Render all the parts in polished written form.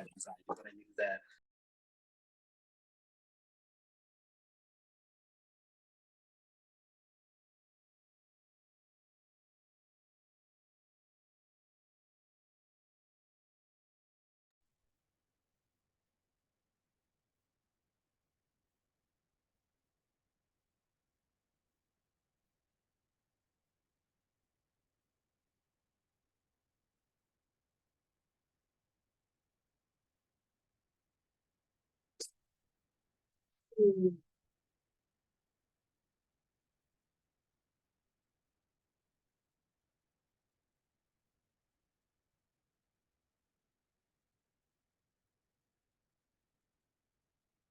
exercise, but I knew that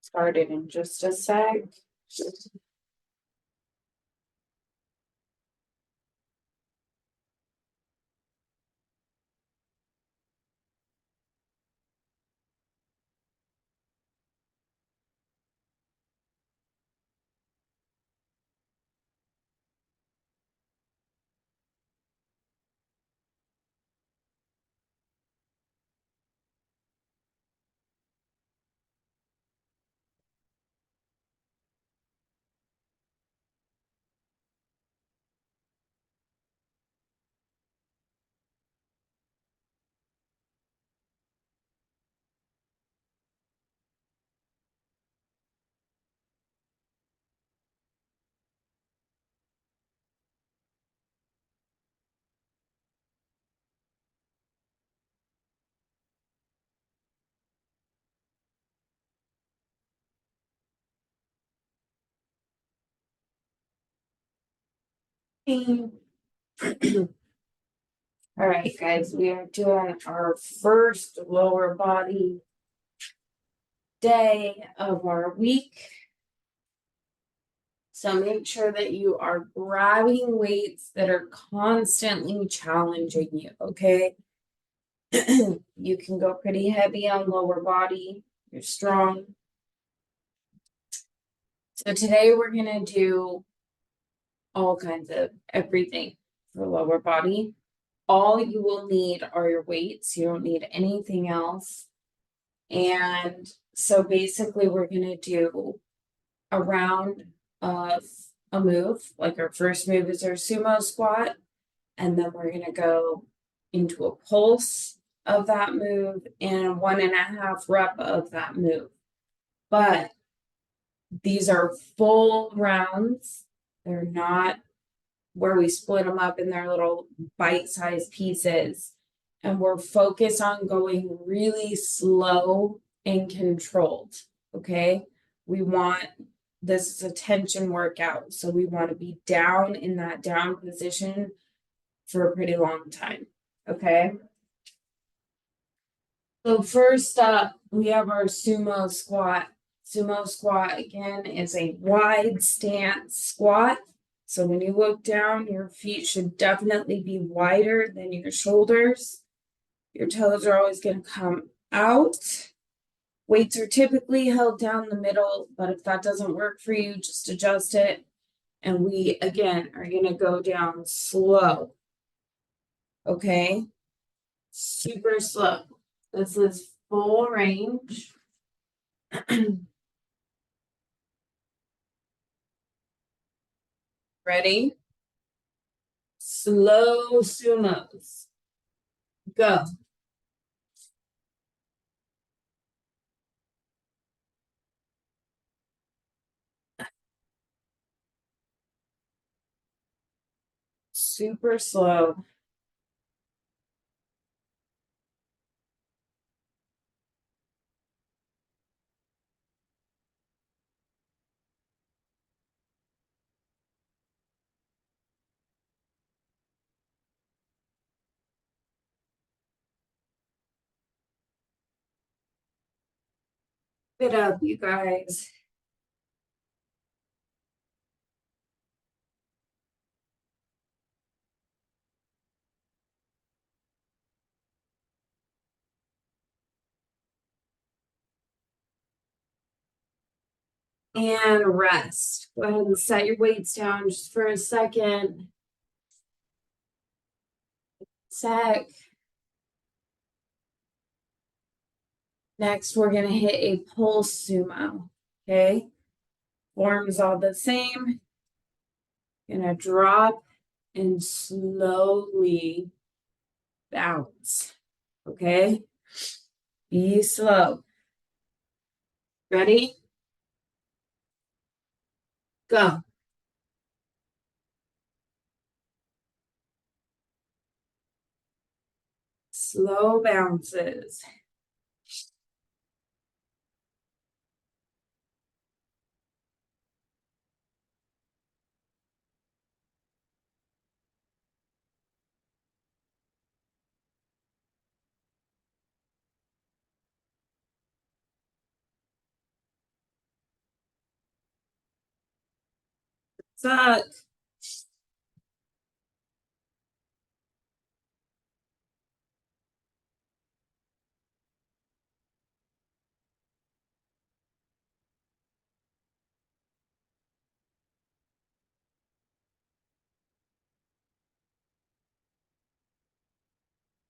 started in just a sec. All right, guys, we are doing our first lower body day of our week. So make sure that you are grabbing weights that are constantly challenging you, okay? You can go pretty heavy on lower body. You're strong. So today we're going to do all kinds of everything for lower body. All you will need are your weights. You don't need anything else. And so basically we're going to do a round of a move. Like our first move is our sumo squat. And then we're going to go into a pulse of that move and 1.5 rep of that move. But these are full rounds. They're not where we split them up in their little bite-sized pieces. And we're focused on going really slow and controlled, okay? We want, this is a tension workout, so we want to be down in that down position for a pretty long time, okay? So first up, we have our sumo squat. Sumo squat, again, is a wide stance squat. So when you look down, your feet should definitely be wider than your shoulders. Your toes are always going to come out. Weights are typically held down the middle, but if that doesn't work for you, just adjust it. And we, again, are going to go down slow. Okay? Super slow. This is full range. Ready? Slow sumos. Go. Super slow. It up, you guys. And rest. Go ahead and set your weights down just for a second. Sec. Next, we're gonna hit a pulse sumo, okay? Forms all the same. Gonna drop and slowly bounce, okay? Be slow. Ready? Go. Slow bounces. Suck.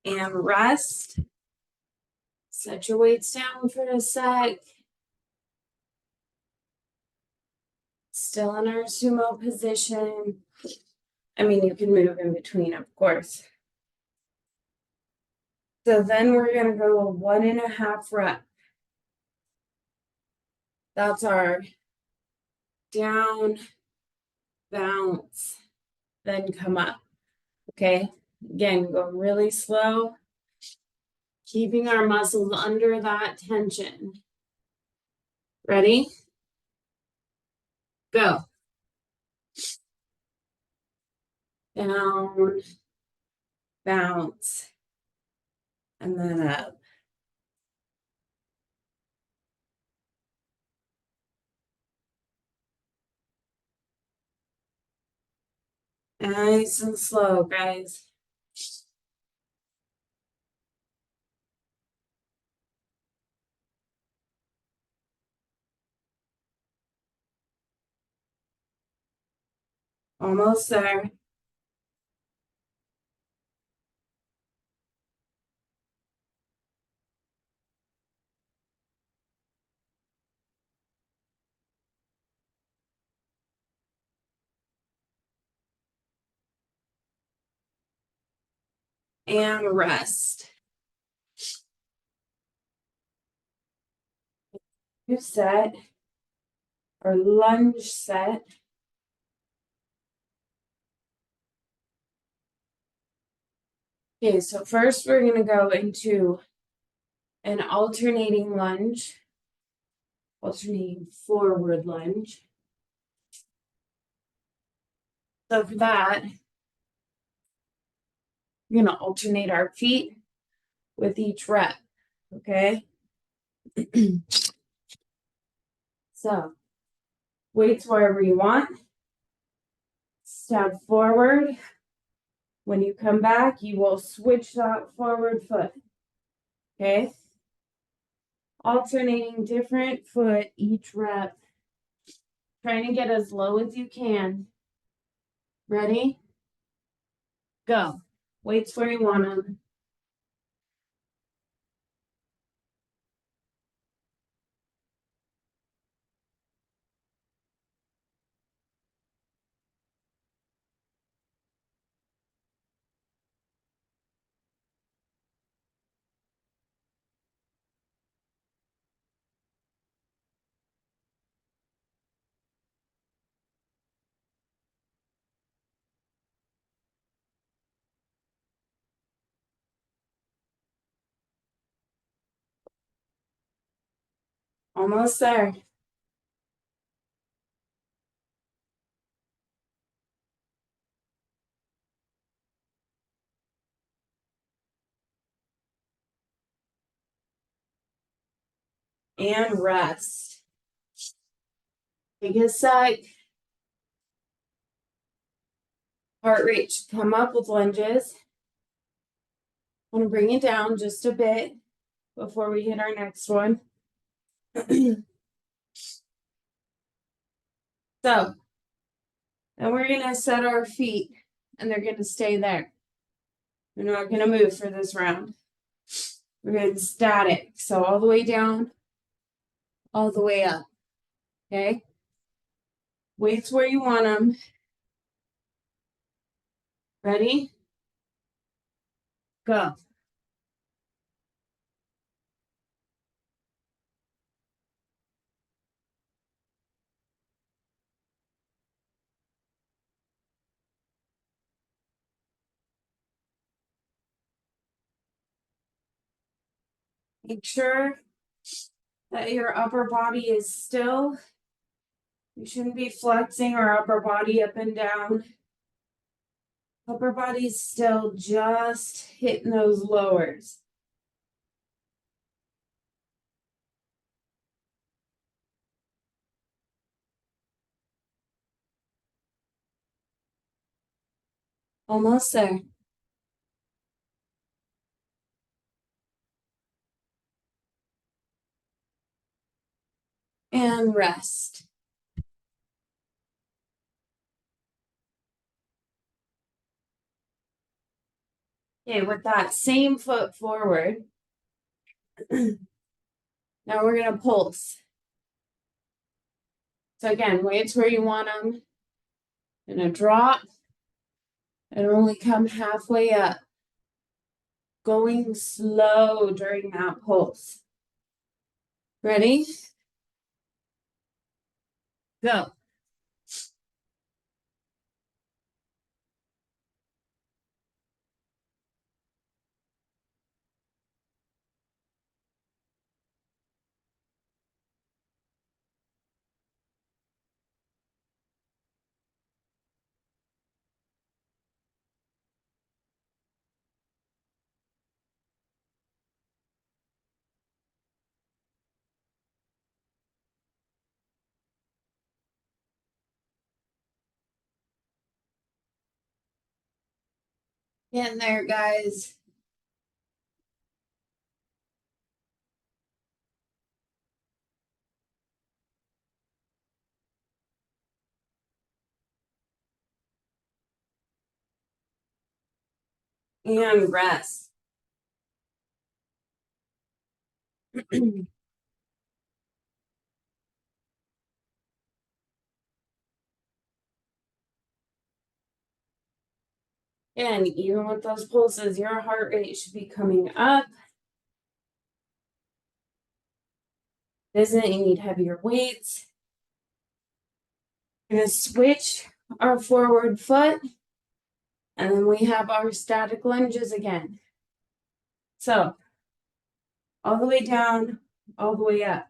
And rest. Set your weights down for a sec. Still in our sumo position. I mean, you can move in between, of course. So then we're gonna go a 1.5 rep. That's our down, bounce, then come up. Okay, again, go really slow, keeping our muscles under that tension. Ready? Go. Down, bounce, and then up. Nice and slow, guys. Almost there. And rest. New set, or lunge set. Okay, so first we're gonna go into an alternating lunge, alternating forward lunge. So for that, we're gonna alternate our feet with each rep, okay? So, weights wherever you want. Step forward. When you come back, you will switch that forward foot, okay? Alternating different foot each rep. Trying to get as low as you can. Ready? Go. Weights where you want them. Almost there. And rest. Take a sec. Heart rate should come up with lunges. Want to bring it down just a bit before we hit our next one. So, then we're going to set our feet and they're going to stay there. We're not going to move for this round. We're going static. So all the way down, all the way up. Okay. Weights where you want them. Ready? Go. Make sure that your upper body is still. You shouldn't be flexing our upper body up and down. Upper body's still just hitting those lowers. Almost there. And rest. Okay, with that same foot forward, now we're going to pulse. So again, weights where you want them. Gonna drop and only come halfway up. Going slow during that pulse. Ready? Go. Getting there, guys. And rest. And even with those pulses, your heart rate should be coming up. Doesn't you need heavier weights? We're gonna switch our forward foot, and then we have our static lunges again. So, all the way down, all the way up.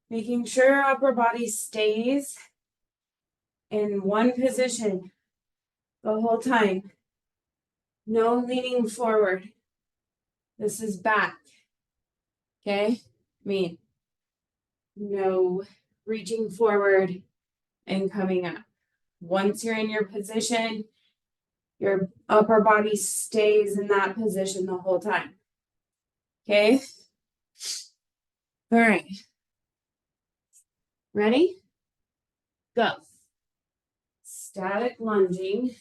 Making sure our upper body stays in one position the whole time. No leaning forward. This is back. Okay? No reaching forward and coming up. Once you're in your position, your upper body stays in that position the whole time. Okay? All right. Ready? Go. Static lunging.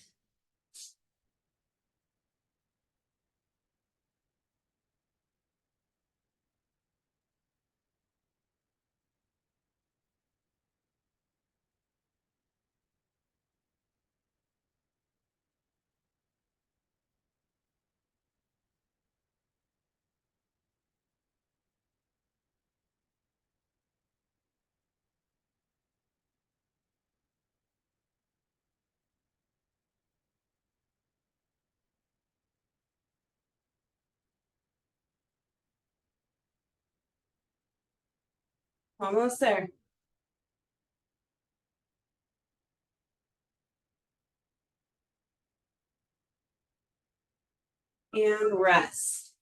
Almost there. And rest.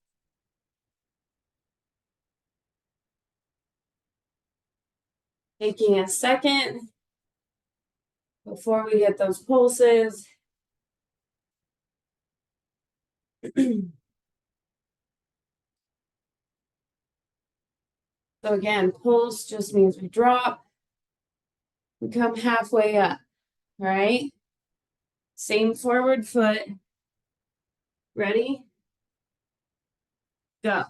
Taking a second before we get those pulses. So again, pulse just means we drop. We come halfway up. All right? Same forward foot. Ready? Go.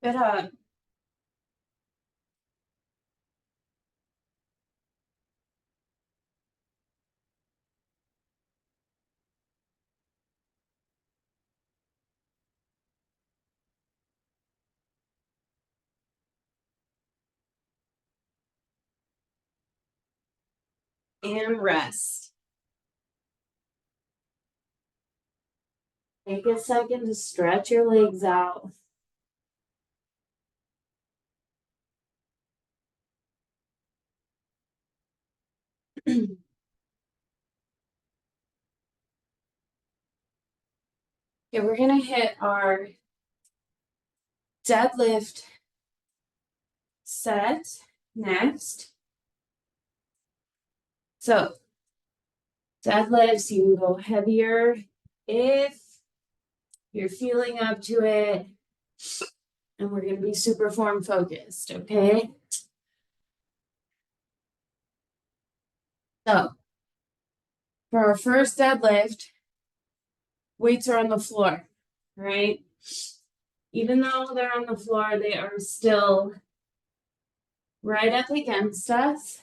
Good up. And rest. Take a second to stretch your legs out. Okay, we're gonna hit our deadlift set next. So deadlifts, you can go heavier if you're feeling up to it. And we're gonna be super form focused, okay? So for our first deadlift, weights are on the floor, right? Even though they're on the floor, they are still right up against us.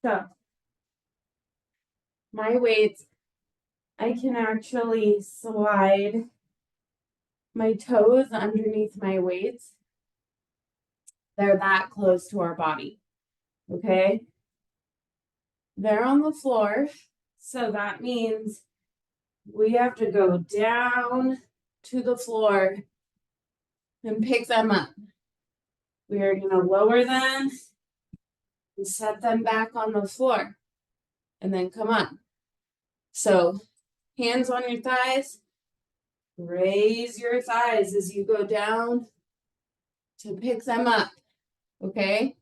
So my weights, I can actually slide my toes underneath my weights. They're that close to our body, okay? They're on the floor, so that means we have to go down to the floor and pick them up. We are going to lower them and set them back on the floor and then come up. So hands on your thighs, raise your thighs as you go down to pick them up, okay?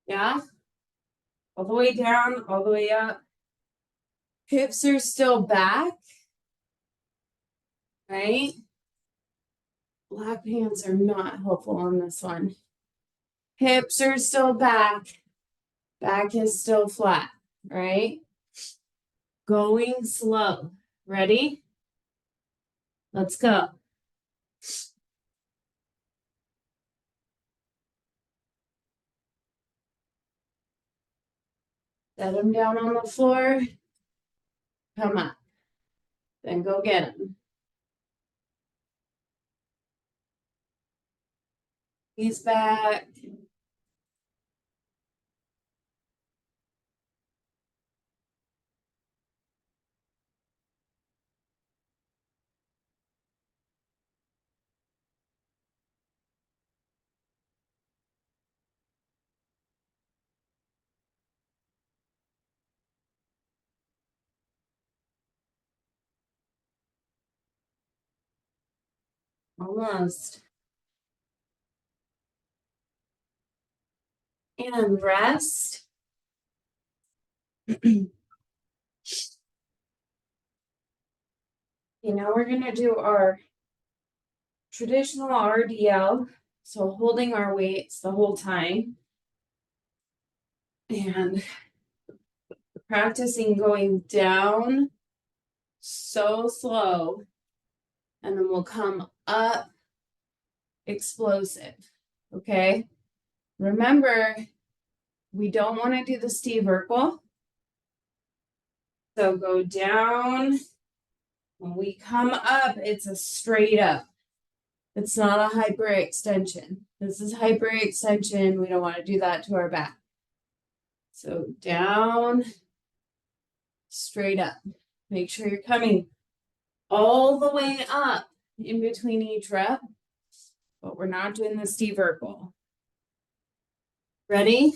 Yeah, all the way down, all the way up. Hips are still back, right? Black pants are not helpful on this one. Hips are still back. Back is still flat, right? Going slow. Ready? Let's go. Set them down on the floor. Come up. Then go get them. Knees back. Almost. And rest. Now we're going to do our traditional RDL. So holding our weights the whole time. And practicing going down so slow. And then we'll come up explosive. Okay. Remember, we don't want to do the Steve Urkel. So go down. When we come up, it's a straight up. It's not a hyperextension. This is hyperextension. We don't want to do that to our back. So down, straight up. Make sure you're coming all the way up in between each rep, but we're not doing the Steve Urkel. Ready?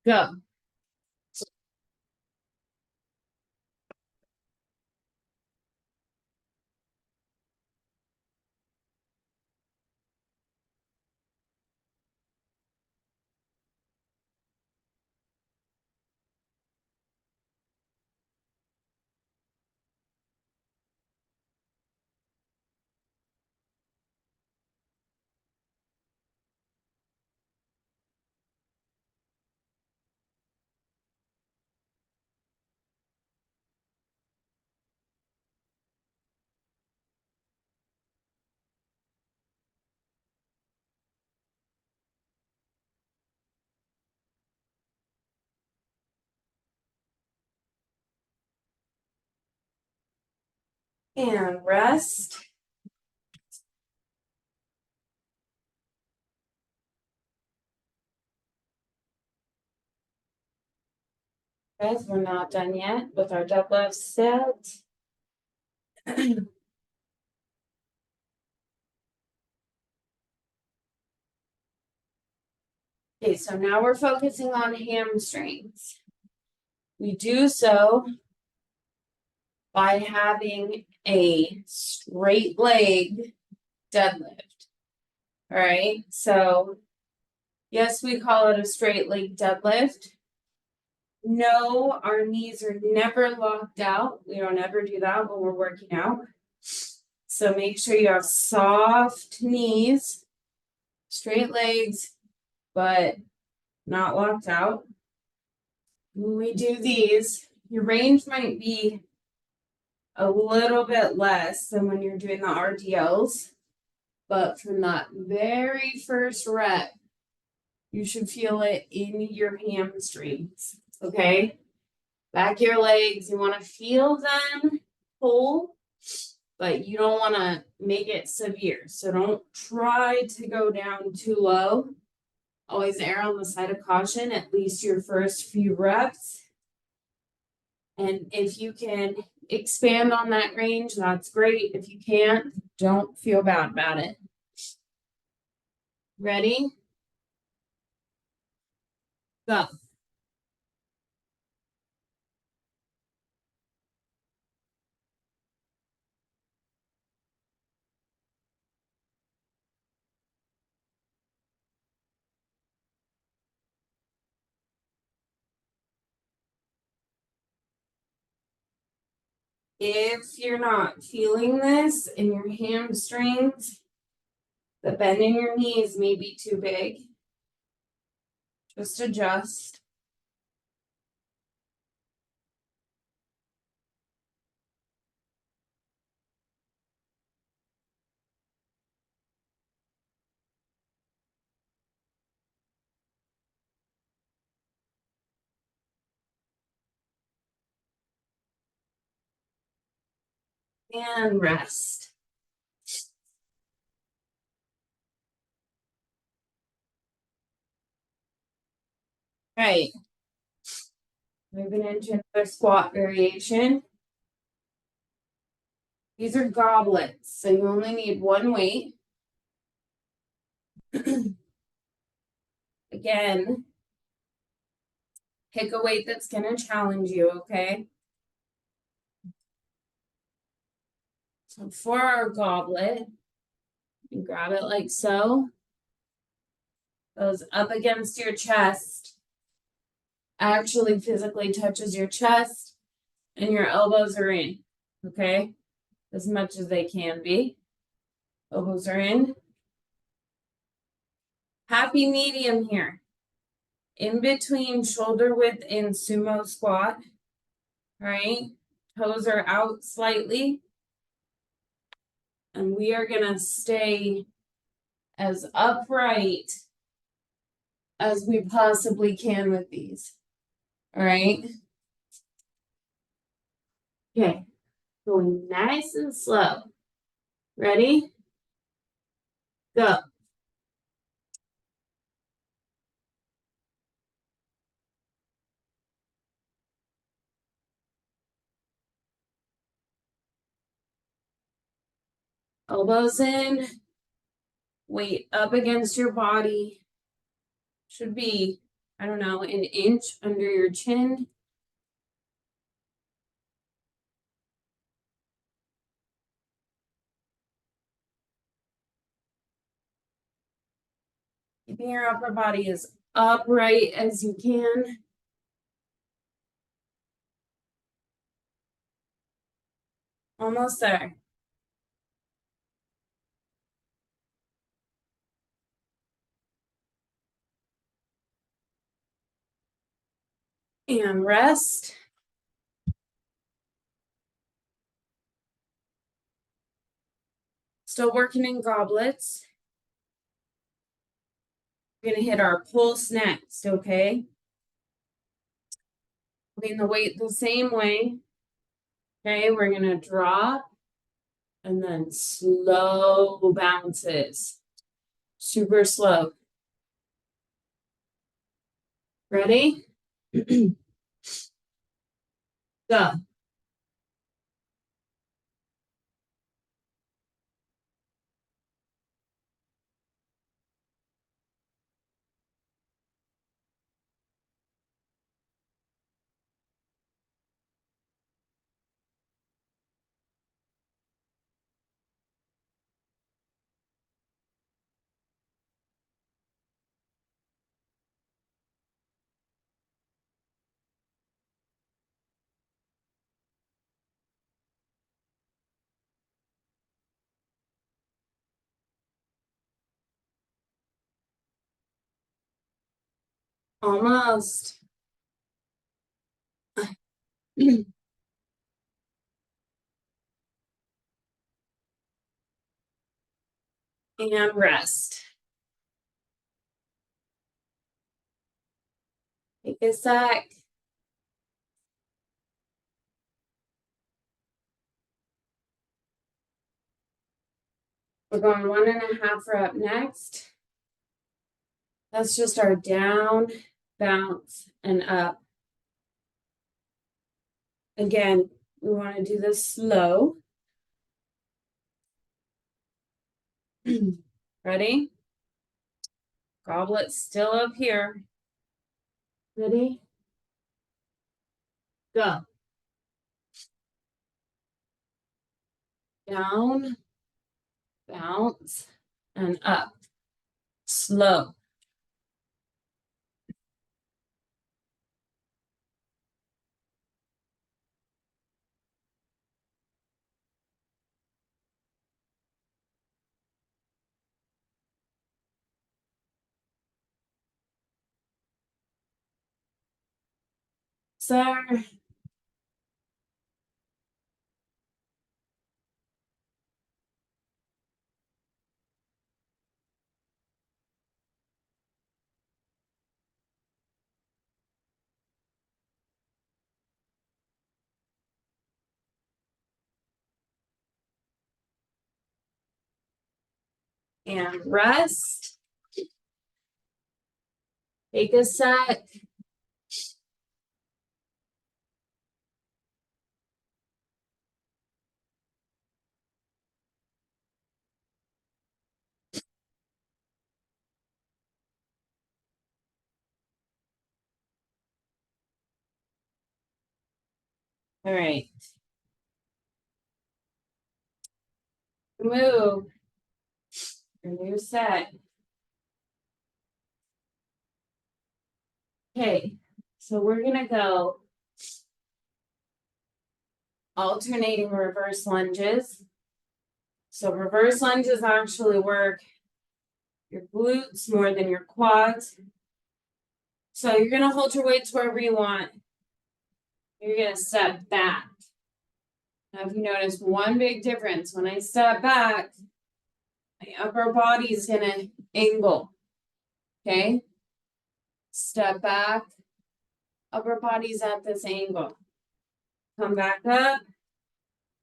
Go. And rest. Guys, we're not done yet with our deadlift set. Okay, so now we're focusing on hamstrings. We do so by having a straight leg deadlift. All right, so yes, we call it a straight leg deadlift. No, our knees are never locked out. We don't ever do that when we're working out. So make sure you have soft knees, straight legs, but not locked out. When we do these, your range might be a little bit less than when you're doing the RDLs, but from that very first rep, you should feel it in your hamstrings. Okay, back your legs, you want to feel them pull, but you don't want to make it severe. So don't try to go down too low. Always err on the side of caution, at least your first few reps. And if you can expand on that range, that's great. If you can't, don't feel bad about it. Ready? Go. If you're not feeling this in your hamstrings, the bend in your knees may be too big. Just adjust. And rest. Right. Moving into another squat variation. These are goblets, so you only need one weight. Again, pick a weight that's going to challenge you, okay? So for our goblet, you grab it like so. Goes up against your chest. Actually physically touches your chest and your elbows are in, okay? As much as they can be. Elbows are in. Happy medium here. In between shoulder width and sumo squat. All right. Toes are out slightly. And we are going to stay as upright as we possibly can with these. All right. Okay. Going nice and slow. Ready? Go. Elbows in. Weight up against your body. Should be, I don't know, an inch under your chin. Keeping your upper body as upright as you can. Almost there. And rest. Still working in goblets. We're going to hit our pulse next, okay? Putting the weight the same way. Okay, we're going to drop And then slow bounces. Super slow. Ready? Go. Almost. And rest. Take a sec. We're going 1.5 rep next. That's just our down, bounce, and up. Again, we want to do this slow. Ready? Goblet still up here. Ready? Go. Down, bounce, and up. Slow. Sir. And rest. Take a sec. All right. Move. Your new set. Okay, so we're gonna go alternating reverse lunges. So reverse lunges actually work your glutes more than your quads. So you're gonna hold your weights wherever you want. You're gonna step back. Now, if you notice one big difference, when I step back, my upper body is gonna angle. Okay? Step back, upper body's at this angle. Come back up.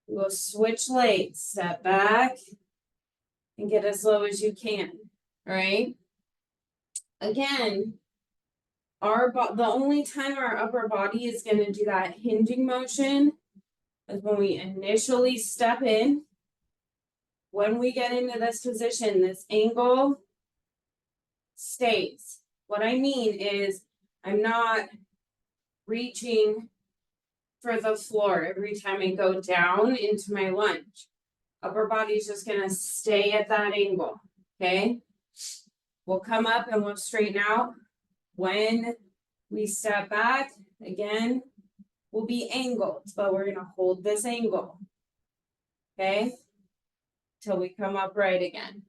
We'll switch legs. Step back and get as low as you can. All right? Again, the only time our upper body is going to do that hinging motion is when we initially step in. When we get into this position, this angle stays. What I mean is I'm not reaching for the floor every time I go down into my lunge. Upper body's just going to stay at that angle. Okay? We'll come up and we'll straighten out. When we step back, again, we'll be angled, but we're going to hold this angle. Okay? Till we come up right again.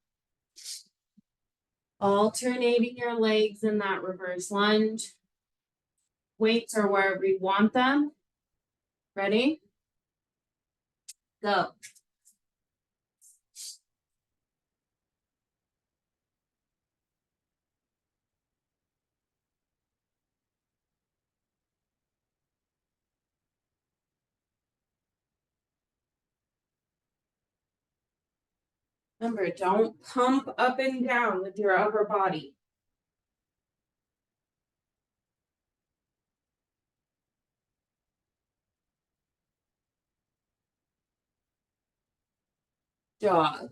Alternating your legs in that reverse lunge. Weights are wherever you want them. Ready? Go. Remember, don't pump up and down with your upper body. Dog.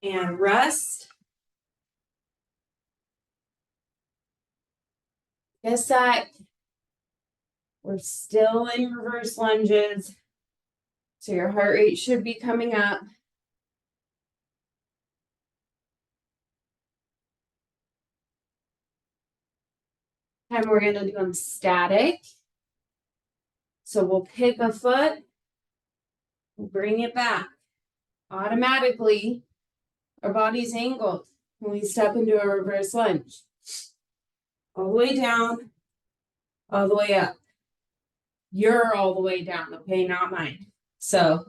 And rest. Guess that we're still in reverse lunges. So your heart rate should be coming up. And we're going to do them static. So we'll pick a foot, we'll bring it back. Automatically, our body's angled when we step into a reverse lunge. All the way down, all the way up. You're all the way down, okay? Not mine. So,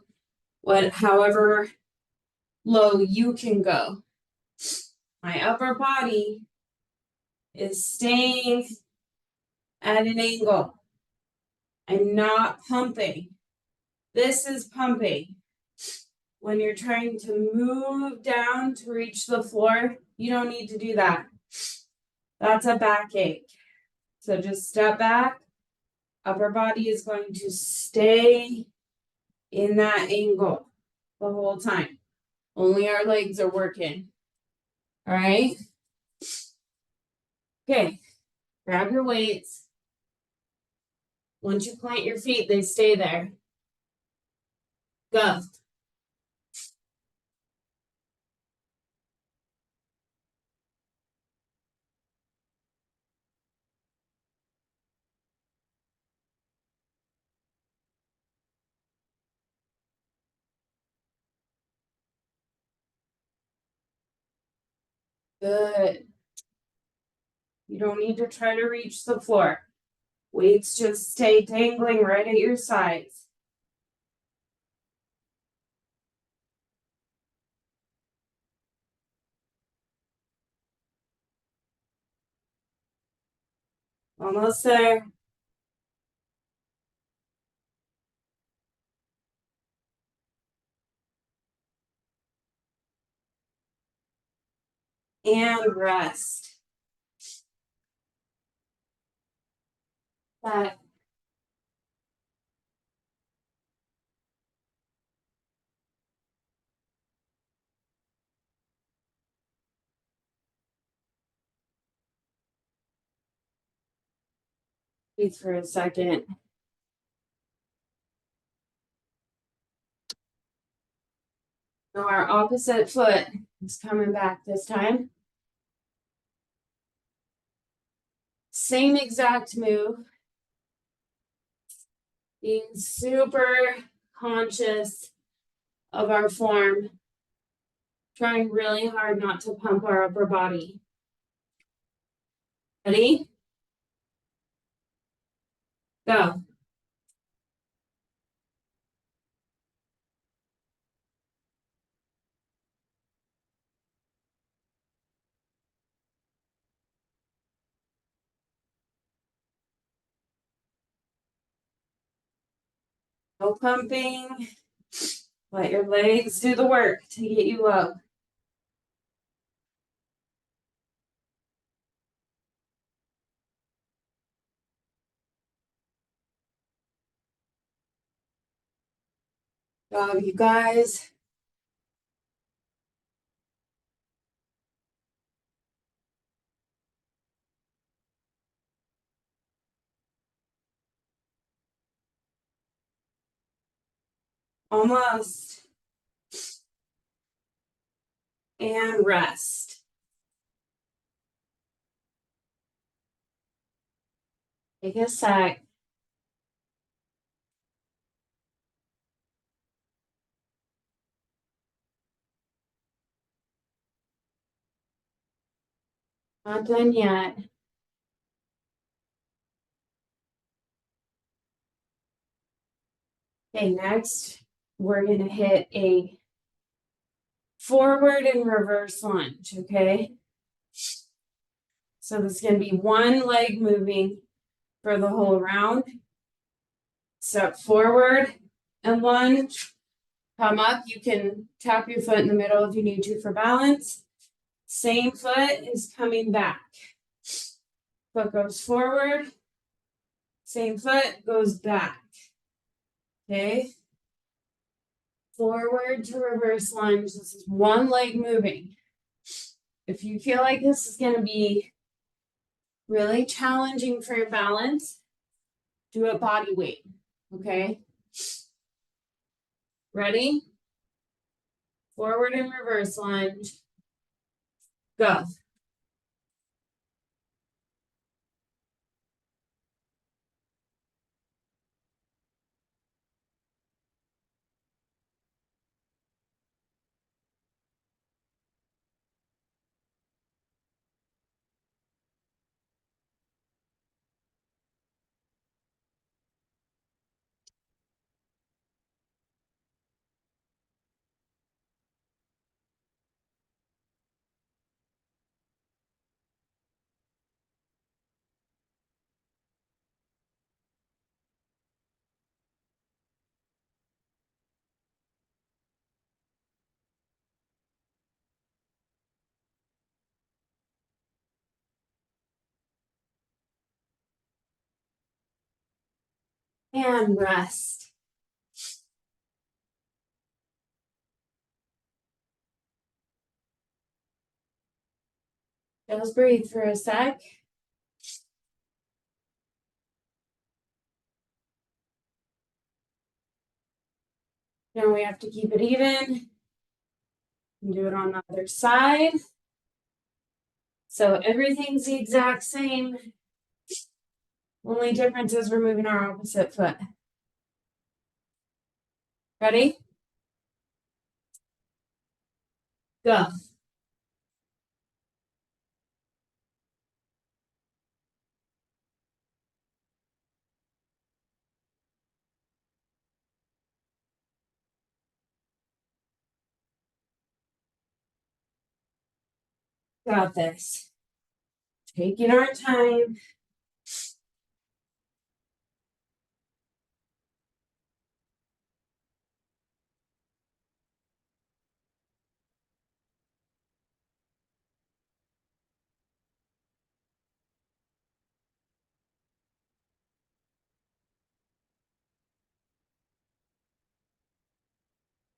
however low you can go. My upper body is staying at an angle. I'm not pumping. This is pumping. When you're trying to move down to reach the floor, you don't need to do that. That's a backache. So just step back. Upper body is going to stay in that angle the whole time. Only our legs are working. All right. Okay. Grab your weights. Once you plant your feet, they stay there. Go. Good. You don't need to try to reach the floor. Weights just stay dangling right at your sides. Almost there. And rest. That. Breathe for a second. Now our opposite foot is coming back this time. Same exact move. Being super conscious of our form. Trying really hard not to pump our upper body. Ready? Go. No pumping. Let your legs do the work to get you up. Job, you guys. Almost. And rest. Take a sec. Not done yet. Okay, next, we're gonna hit a forward and reverse lunge, okay? So this is gonna be one leg moving for the whole round. Step forward and lunge. Come up, you can tap your foot in the middle if you need to for balance. Same foot is coming back. Foot goes forward. Same foot goes back. Okay. Forward to reverse lunge. This is one leg moving. If you feel like this is going to be really challenging for your balance, do it body weight. Okay. Ready? Forward and reverse lunge. Go. And rest. Just breathe for a sec. Now we have to keep it even. And do it on the other side. So everything's the exact same. Only difference is we're moving our opposite foot. Ready? Go. Got this. Taking our time.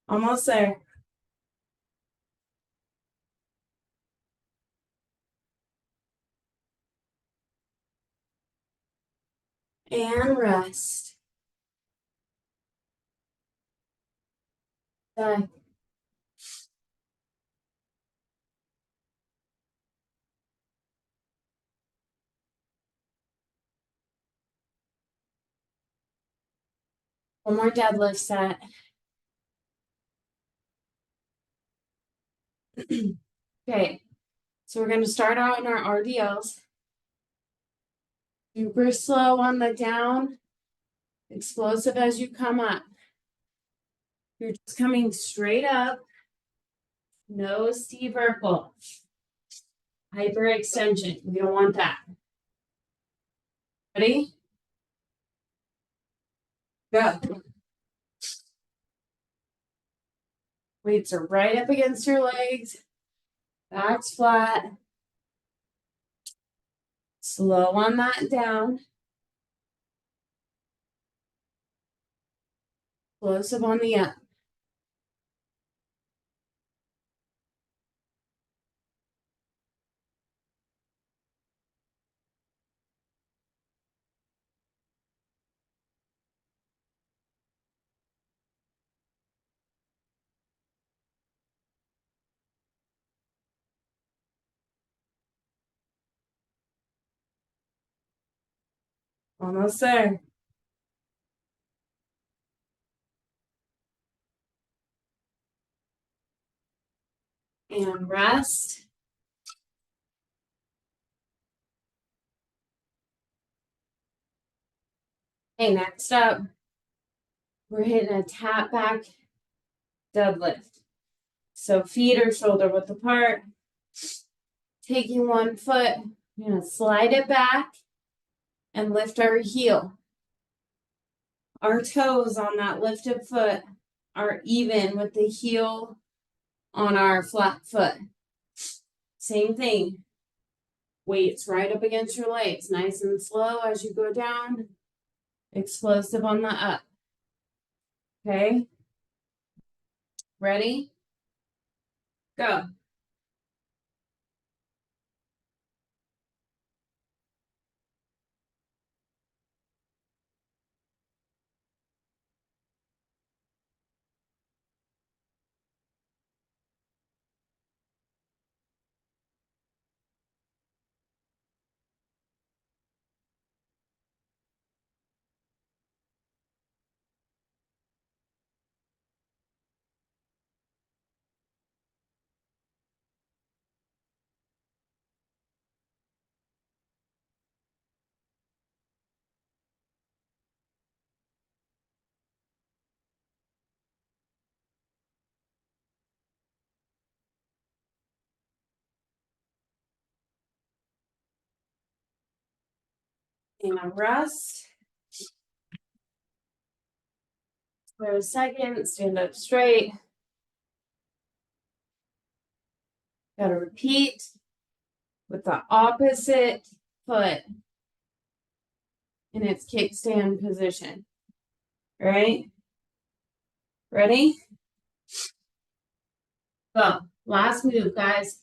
Almost there. And rest. Done. One more deadlift set. Okay, so we're going to start out in our RDLs. Super slow on the down, explosive as you come up. You're just coming straight up, no steep vertical. Hyperextension. We don't want that. Ready? Go. Weights are right up against your legs. Back's flat. Slow on that down. Explosive on the up. Almost there. And rest. Okay, next up, we're hitting a tap back deadlift. So feet are shoulder width apart. Taking one foot, we're gonna slide it back and lift our heel. Our toes on that lifted foot are even with the heel on our flat foot. Same thing. Weights right up against your legs, nice and slow as you go down. Explosive on the up. Okay? Ready? Go. And rest. For a second, stand up straight. Gotta repeat with the opposite foot in its kickstand position. All right? Ready? Go. Last move, guys.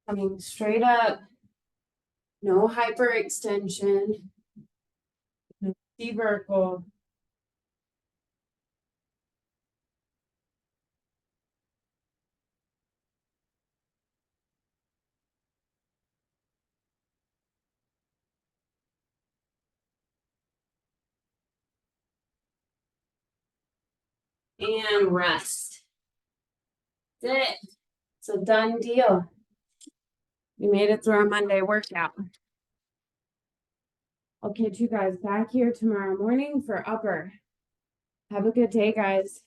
Coming straight up. No hyperextension. See vertical. And rest. That's it. It's a done deal. We made it through our Monday workout. I'll catch you guys back here tomorrow morning for upper. Have a good day, guys.